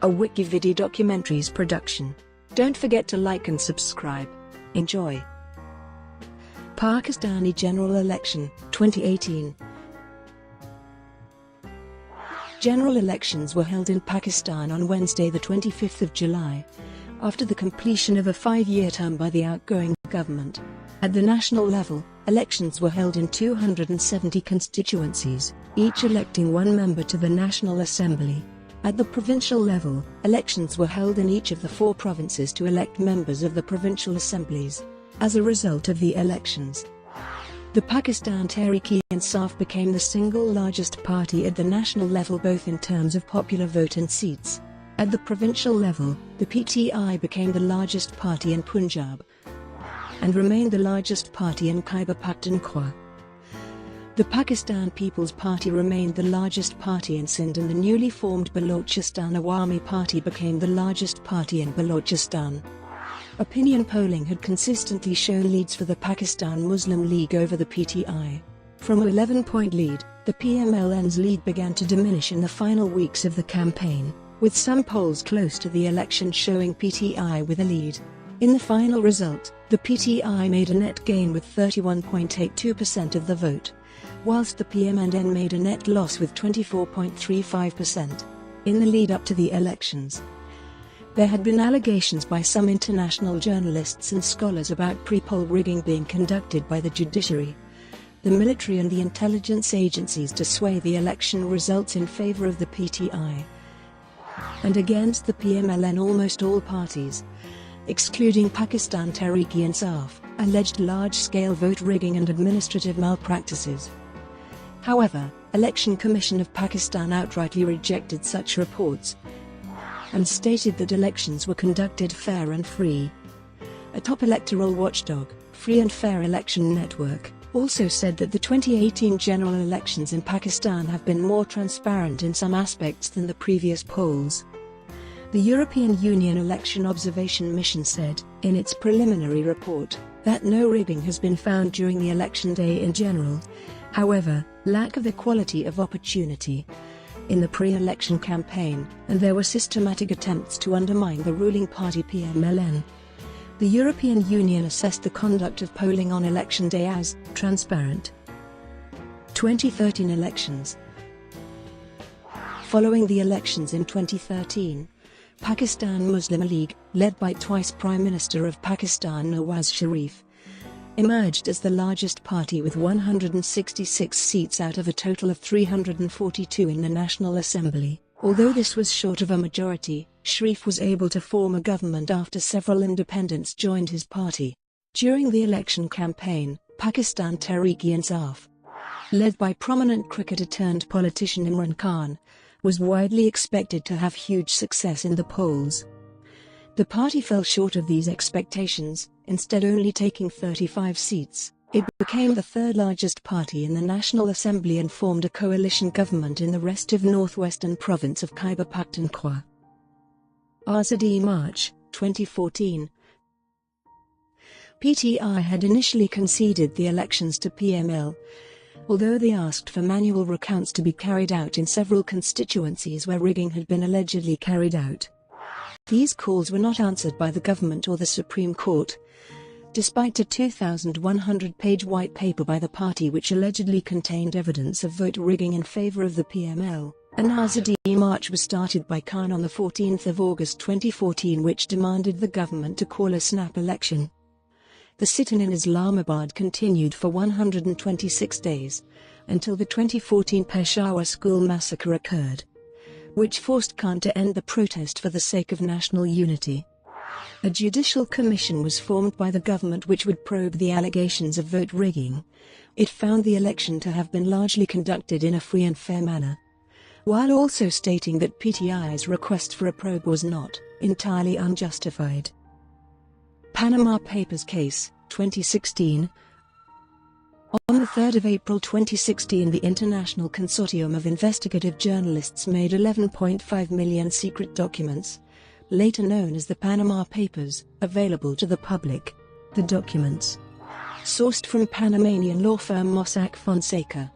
a WikiVidi Documentaries production. Don't forget to like and subscribe. Enjoy. Pakistani General Election, 2018. General elections were held in Pakistan on Wednesday the 25th of July, after the completion of a 5-year term by the outgoing government. At the national level, elections were held in 270 constituencies, each electing one member to the National Assembly. At the provincial level, elections were held in each of the 4 provinces to elect members of the Provincial Assemblies. As a result of the elections, the Pakistan Tehreek-e-Insaf became the single largest party at the national level, both in terms of popular vote and seats. At the provincial level, the PTI became the largest party in Punjab and remained the largest party in Khyber Pakhtunkhwa. The Pakistan People's Party remained the largest party in Sindh, and the newly formed Balochistan Awami Party became the largest party in Balochistan. Opinion polling had consistently shown leads for the Pakistan Muslim League over the PTI. From an 11-point lead, the PML-N's lead began to diminish in the final weeks of the campaign, with some polls close to the election showing PTI with a lead. In the final result, the PTI made a net gain with 31.82% of the vote, whilst the PML-N made a net loss with 24.35%. In the lead-up to the elections, there had been allegations by some international journalists and scholars about pre-poll rigging being conducted by the judiciary, the military and the intelligence agencies to sway the election results in favour of the PTI and against the PML-N. Almost all parties, excluding Pakistan Tehreek-e-Insaf, alleged large-scale vote rigging and administrative malpractices. However, Election Commission of Pakistan outrightly rejected such reports and stated that elections were conducted fair and free. A top electoral watchdog, Free and Fair Election Network, also said that the 2018 general elections in Pakistan have been more transparent in some aspects than the previous polls. The European Union Election Observation Mission said, in its preliminary report, that no rigging has been found during the election day in general. However, lack of equality of opportunity in the pre-election campaign, and there were systematic attempts to undermine the ruling party PML-N. The European Union assessed the conduct of polling on election day as transparent. 2013 elections. Following the elections in 2013, Pakistan Muslim League, led by twice Prime Minister of Pakistan Nawaz Sharif, emerged as the largest party with 166 seats out of a total of 342 in the National Assembly. Although this was short of a majority, Sharif was able to form a government after several independents joined his party. During the election campaign, Pakistan Tehreek-e-Insaf, led by prominent cricketer-turned-politician Imran Khan, was widely expected to have huge success in the polls. The party fell short of these expectations, instead only taking 35 seats. It became the third largest party in the National Assembly and formed a coalition government in the rest of northwestern province of Khyber Pakhtunkhwa. Azadi March, 2014. PTI had initially conceded the elections to PML, although they asked for manual recounts to be carried out in several constituencies where rigging had been allegedly carried out. These calls were not answered by the government or the Supreme Court, despite a 2,100-page white paper by the party which allegedly contained evidence of vote rigging in favour of the PML. An Azadi March was started by Khan on 14 August 2014 which demanded the government to call a snap election. The sit-in in Islamabad continued for 126 days, until the 2014 Peshawar school massacre occurred, which forced Khan to end the protest for the sake of national unity. A judicial commission was formed by the government which would probe the allegations of vote rigging. It found the election to have been largely conducted in a free and fair manner, while also stating that PTI's request for a probe was not entirely unjustified. Panama Papers case, 2016. On 3 April 2016, the International Consortium of Investigative Journalists made 11.5 million secret documents, later known as the Panama Papers, available to the public. The documents, sourced from Panamanian law firm Mossack Fonseca,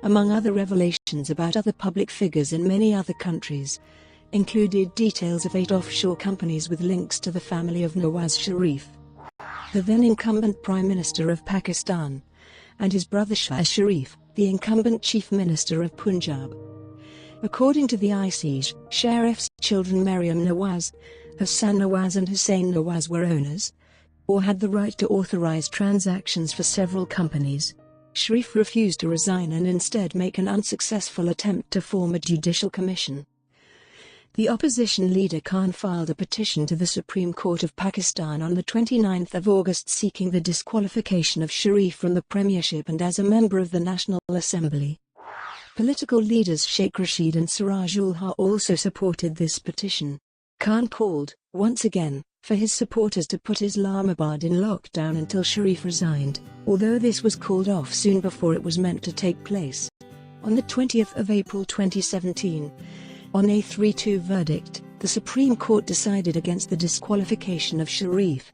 among other revelations about other public figures in many other countries, included details of 8 offshore companies with links to the family of Nawaz Sharif, the then incumbent Prime Minister of Pakistan, and his brother Shah Sharif, the incumbent Chief Minister of Punjab. According to the ICJ, Sharif's children Maryam Nawaz, Hassan Nawaz and Hussein Nawaz were owners, or had the right to authorize transactions for several companies. Sharif refused to resign and instead make an unsuccessful attempt to form a judicial commission. The opposition leader Khan filed a petition to the Supreme Court of Pakistan on the 29th of August seeking the disqualification of Sharif from the premiership and as a member of the National Assembly. Political leaders Sheikh Rashid and Siraj-ul-Haq also supported this petition. Khan called, once again, for his supporters to put Islamabad in lockdown until Sharif resigned, although this was called off soon before it was meant to take place. On the 20th of April 2017, on a 3-2 verdict, the Supreme Court decided against the disqualification of Sharif,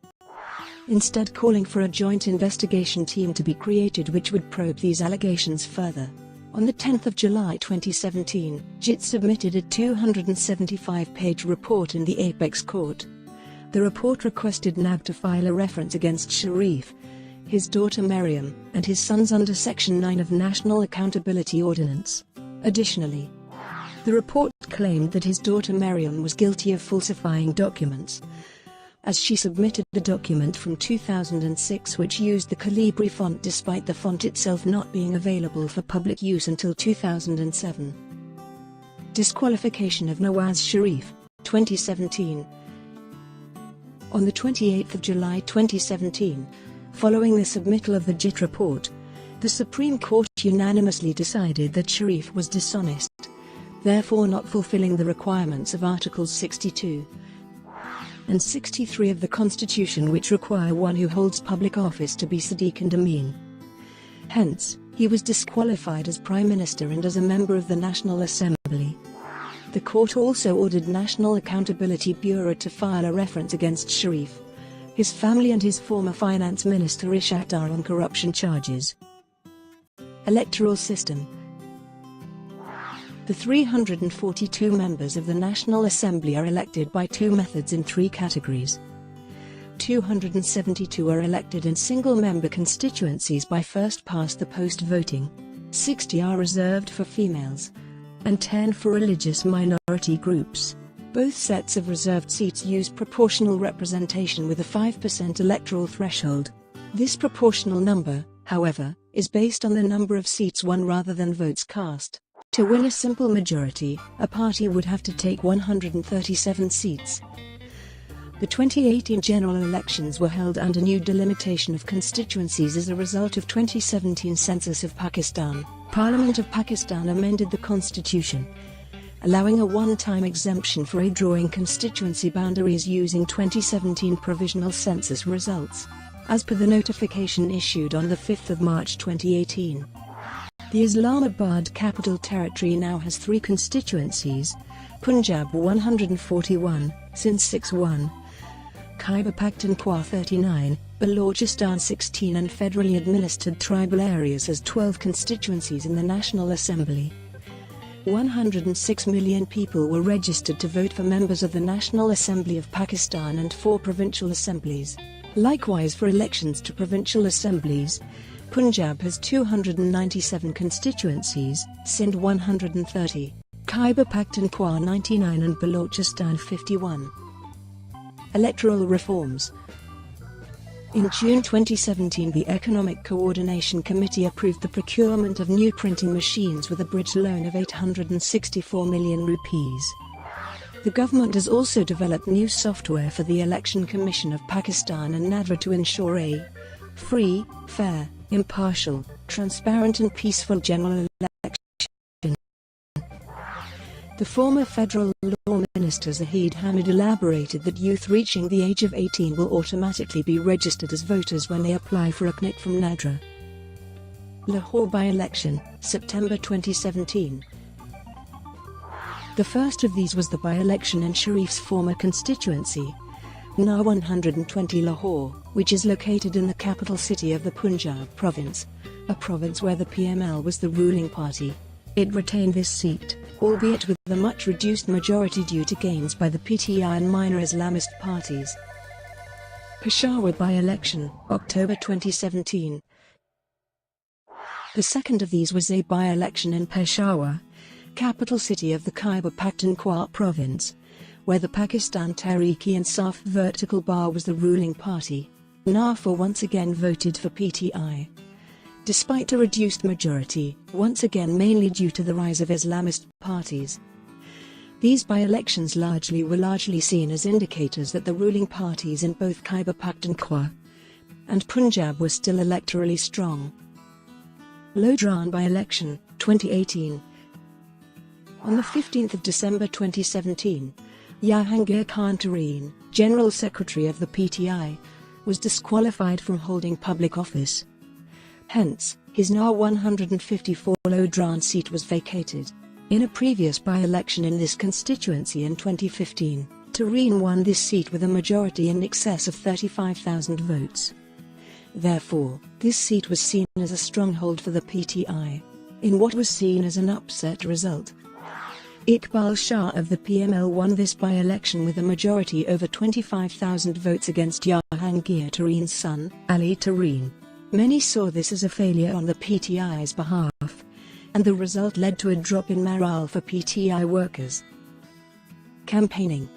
instead calling for a joint investigation team to be created which would probe these allegations further. On the 10th of July 2017, JIT submitted a 275-page report in the Apex Court. The report requested NAB to file a reference against Sharif, his daughter Maryam, and his sons under Section 9 of National Accountability Ordinance. Additionally, the report claimed that his daughter Maryam was guilty of falsifying documents, as she submitted the document from 2006 which used the Calibri font despite the font itself not being available for public use until 2007. Disqualification of Nawaz Sharif, 2017. On the 28th of July 2017, following the submittal of the JIT report, the Supreme Court unanimously decided that Sharif was dishonest, therefore not fulfilling the requirements of Articles 62 and 63 of the Constitution which require one who holds public office to be Sadiq and Amin. Hence, he was disqualified as Prime Minister and as a member of the National Assembly. The court also ordered National Accountability Bureau to file a reference against Sharif, his family and his former Finance Minister Ishaq Dar on corruption charges. Electoral system. The 342 members of the National Assembly are elected by 2 methods in 3 categories. 272 are elected in single-member constituencies by first-past-the-post voting, 60 are reserved for females, and 10 for religious minority groups. Both sets of reserved seats use proportional representation with a 5% electoral threshold. This proportional number, however, is based on the number of seats won rather than votes cast. To win a simple majority, a party would have to take 137 seats. The 2018 general elections were held under new delimitation of constituencies as a result of 2017 census of Pakistan. Parliament of Pakistan amended the constitution, allowing a one-time exemption for redrawing constituency boundaries using 2017 provisional census results, as per the notification issued on the 5th of March 2018. The Islamabad Capital Territory now has 3 constituencies: Punjab 141, Sindh 61, Khyber Pakhtunkhwa 39, Balochistan 16 and federally administered tribal areas has 12 constituencies in the National Assembly. 106 million people were registered to vote for members of the National Assembly of Pakistan and 4 provincial assemblies. Likewise for elections to provincial assemblies, Punjab has 297 constituencies, Sindh 130, Khyber Pakhtunkhwa 99 and Balochistan 51. Electoral reforms. In June 2017, the Economic Coordination Committee approved the procurement of new printing machines with a bridge loan of 864 million rupees. The government has also developed new software for the Election Commission of Pakistan and NADRA to ensure a free, fair, impartial, transparent and peaceful general election. The former federal law minister Zahid Hamid elaborated that youth reaching the age of 18 will automatically be registered as voters when they apply for a CNIC from NADRA. Lahore by-election, September 2017. The first of these was the by-election in Sharif's former constituency, No 120 Lahore, which is located in the capital city of the Punjab province, a province where the PML was the ruling party. It retained this seat. albeit with a much reduced majority due to gains by the PTI and minor Islamist parties. Peshawar by-election, October 2017. The second of these was a by-election in Peshawar, capital city of the Khyber Pakhtunkhwa province, where the Pakistan Tehreek-e-Insaf vertical bar was the ruling party. NAFA once again voted for PTI. Despite a reduced majority, once again mainly due to the rise of Islamist parties. These by-elections were largely seen as indicators that the ruling parties in both Khyber Pakhtunkhwa and Punjab were still electorally strong. Lodhran by-election, 2018. On the 15th of December 2017, Jahangir Khan Tareen, General Secretary of the PTI, was disqualified from holding public office. Hence, his now 154 Lodhran seat was vacated. In a previous by-election in this constituency in 2015, Tareen won this seat with a majority in excess of 35,000 votes. Therefore, this seat was seen as a stronghold for the PTI, in what was seen as an upset result. Iqbal Shah of the PML won this by-election with a majority over 25,000 votes against Jahangir Tareen's son, Ali Tareen. Many saw this as a failure on the PTI's behalf, and the result led to a drop in morale for PTI workers. Campaigning.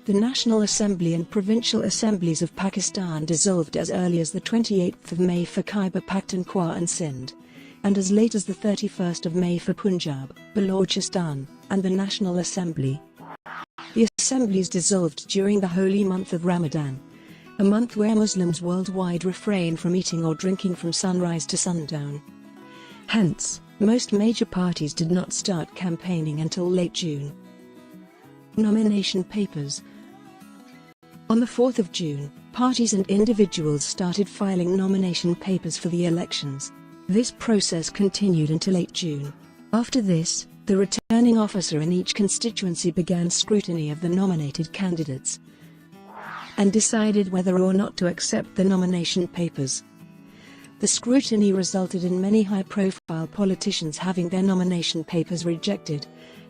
The National Assembly and Provincial Assemblies of Pakistan dissolved as early as the 28th of May for Khyber Pakhtunkhwa and Sindh, and as late as the 31st of May for Punjab, Balochistan, and the National Assembly. The assemblies dissolved during the holy month of Ramadan, a month where Muslims worldwide refrain from eating or drinking from sunrise to sundown. Hence, most major parties did not start campaigning until late June. Nomination papers. On the 4th of June, parties and individuals started filing nomination papers for the elections. This process continued until late June. After this, the returning officer in each constituency began scrutiny of the nominated candidates and decided whether or not to accept the nomination papers. The scrutiny resulted in many high-profile politicians having their nomination papers rejected.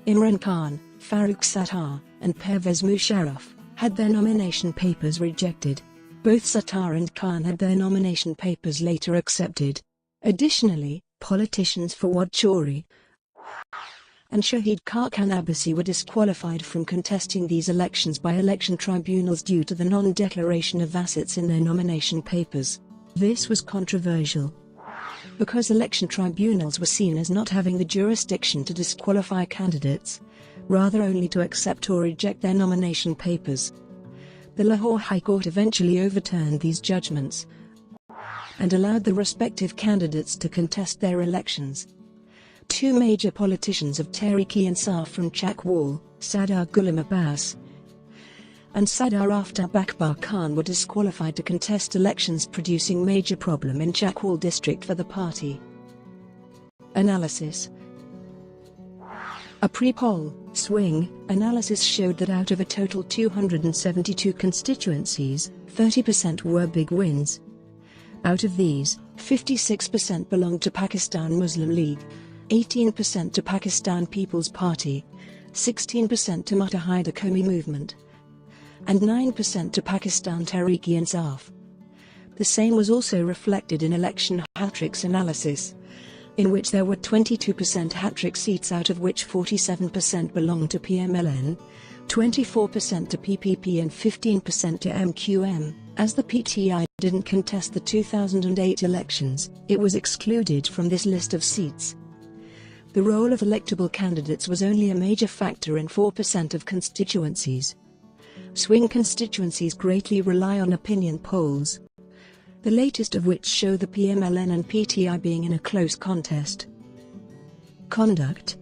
Imran Khan, Farooq Sattar, and Pervez Musharraf had their nomination papers rejected. Both Sattar and Khan had their nomination papers later accepted. Additionally, politicians Fawad Chaudhry and Shahid Khan Abbasi were disqualified from contesting these elections by election tribunals due to the non-declaration of assets in their nomination papers. This was controversial, because election tribunals were seen as not having the jurisdiction to disqualify candidates, rather only to accept or reject their nomination papers. The Lahore High Court eventually overturned these judgments and allowed the respective candidates to contest their elections. Two major politicians of Tehreek-e-Insaf from Chakwal, Sardar Ghulam Abbas and Sardar Aftab Akbar Khan, were disqualified to contest elections, producing major problem in Chakwal district for the party. Analysis. A pre-poll, swing, analysis showed that out of a total 272 constituencies, 30% were big wins. Out of these, 56% belonged to Pakistan Muslim League, 18% to Pakistan People's Party, 16% to Muttahida Qawmi Movement, and 9% to Pakistan Tehreek-e-Insaf. The same was also reflected in election hat-tricks analysis, in which there were 22% hat-trick seats, out of which 47% belonged to PML-N, 24% to PPP and 15% to MQM. As the PTI didn't contest the 2008 elections, it was excluded from this list of seats. The role of electable candidates was only a major factor in 4% of constituencies. Swing constituencies greatly rely on opinion polls, the latest of which show the PML-N and PTI being in a close contest. Conduct.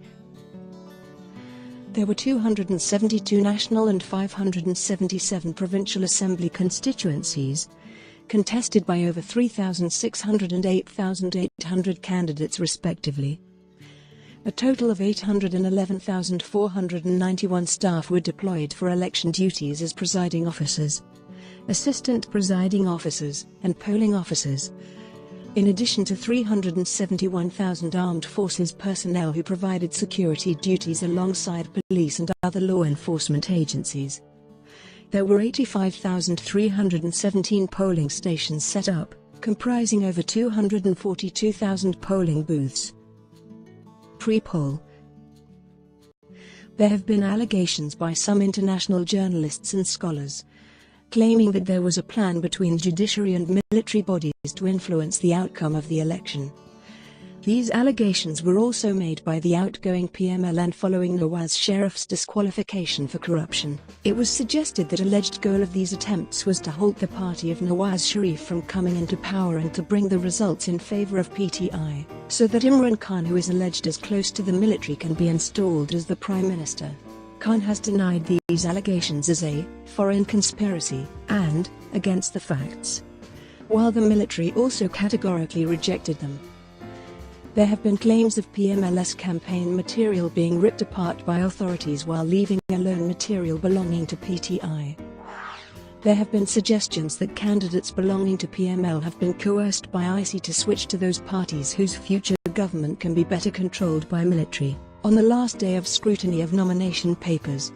There were 272 national and 577 provincial assembly constituencies, contested by over 3,600 and 8,800 candidates respectively. A total of 811,491 staff were deployed for election duties as presiding officers, assistant presiding officers, and polling officers. in addition to 371,000 armed forces personnel who provided security duties alongside police and other law enforcement agencies. There were 85,317 polling stations set up, comprising over 242,000 polling booths. Pre-poll. There have been allegations by some international journalists and scholars, claiming that there was a plan between judiciary and military bodies to influence the outcome of the election. These allegations were also made by the outgoing PML-N following Nawaz Sharif's disqualification for corruption. It was suggested that alleged goal of these attempts was to halt the party of Nawaz Sharif from coming into power and to bring the results in favor of PTI, so that Imran Khan, who is alleged as close to the military, can be installed as the Prime Minister. Khan has denied these allegations as a foreign conspiracy and against the facts, while the military also categorically rejected them. There have been claims of PML's campaign material being ripped apart by authorities while leaving alone material belonging to PTI. There have been suggestions that candidates belonging to PML have been coerced by IC to switch to those parties whose future government can be better controlled by military. On the last day of scrutiny of nomination papers,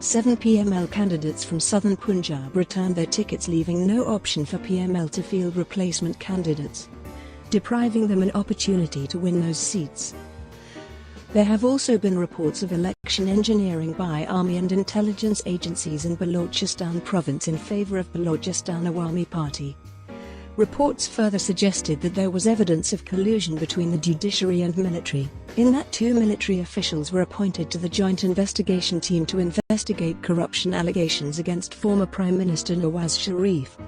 7 PML candidates from southern Punjab returned their tickets, leaving no option for PML to field replacement candidates, depriving them an opportunity to win those seats. There have also been reports of election engineering by army and intelligence agencies in Balochistan province in favor of Balochistan Awami Party. Reports further suggested that there was evidence of collusion between the judiciary and military, in that 2 military officials were appointed to the joint investigation team to investigate corruption allegations against former Prime Minister Nawaz Sharif,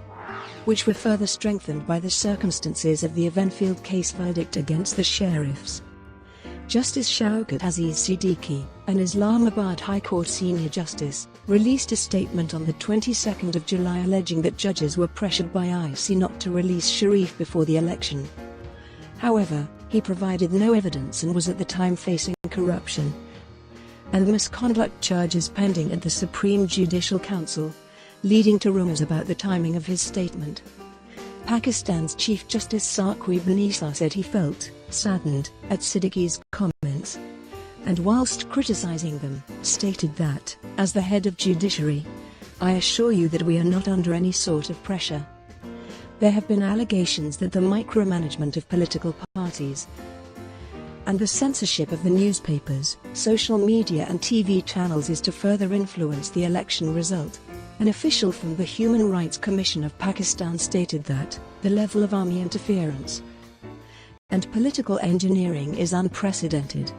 which were further strengthened by the circumstances of the Evenfield case verdict against the sheriffs. Justice Shaukat Aziz Siddiqui, an Islamabad High Court senior justice, released a statement on the 22nd of July alleging that judges were pressured by IC not to release Sharif before the election. However, he provided no evidence and was at the time facing corruption and misconduct charges pending at the Supreme Judicial Council, leading to rumors about the timing of his statement. Pakistan's Chief Justice Saqib Nisa said he felt saddened at Siddiqui's comments, and whilst criticizing them, stated that, as the head of judiciary, I assure you that we are not under any sort of pressure. There have been allegations that the micromanagement of political parties and the censorship of the newspapers, social media and TV channels is to further influence the election result. An official from the Human Rights Commission of Pakistan stated that the level of army interference and political engineering is unprecedented.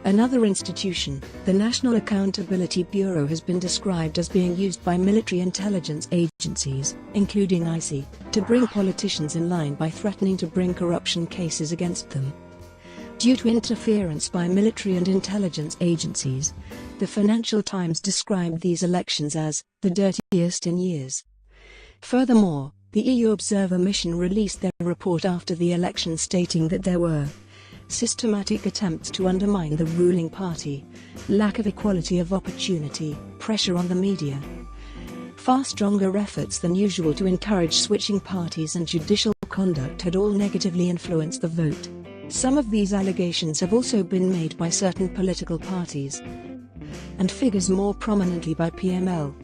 Another institution, the National Accountability Bureau, has been described as being used by military intelligence agencies, including IC, to bring politicians in line by threatening to bring corruption cases against them. Due to interference by military and intelligence agencies, the Financial Times described these elections as the dirtiest in years. Furthermore, the EU Observer Mission released their report after the election, stating that there were systematic attempts to undermine the ruling party, lack of equality of opportunity, pressure on the media, far stronger efforts than usual to encourage switching parties, and judicial conduct had all negatively influenced the vote. Some of these allegations have also been made by certain political parties and figures more prominently by PML.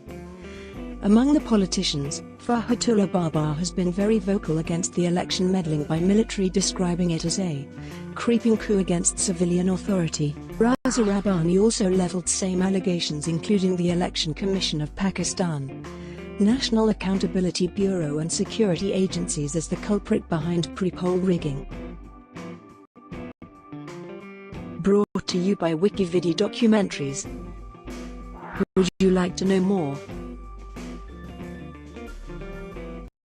Among the politicians, Farhatullah Baba has been very vocal against the election meddling by military, describing it as a creeping coup against civilian authority. Raza Rabbani also leveled same allegations, including the Election Commission of Pakistan, National Accountability Bureau and security agencies as the culprit behind pre-poll rigging. Brought to you by WikiVidi Documentaries. Would you like to know more?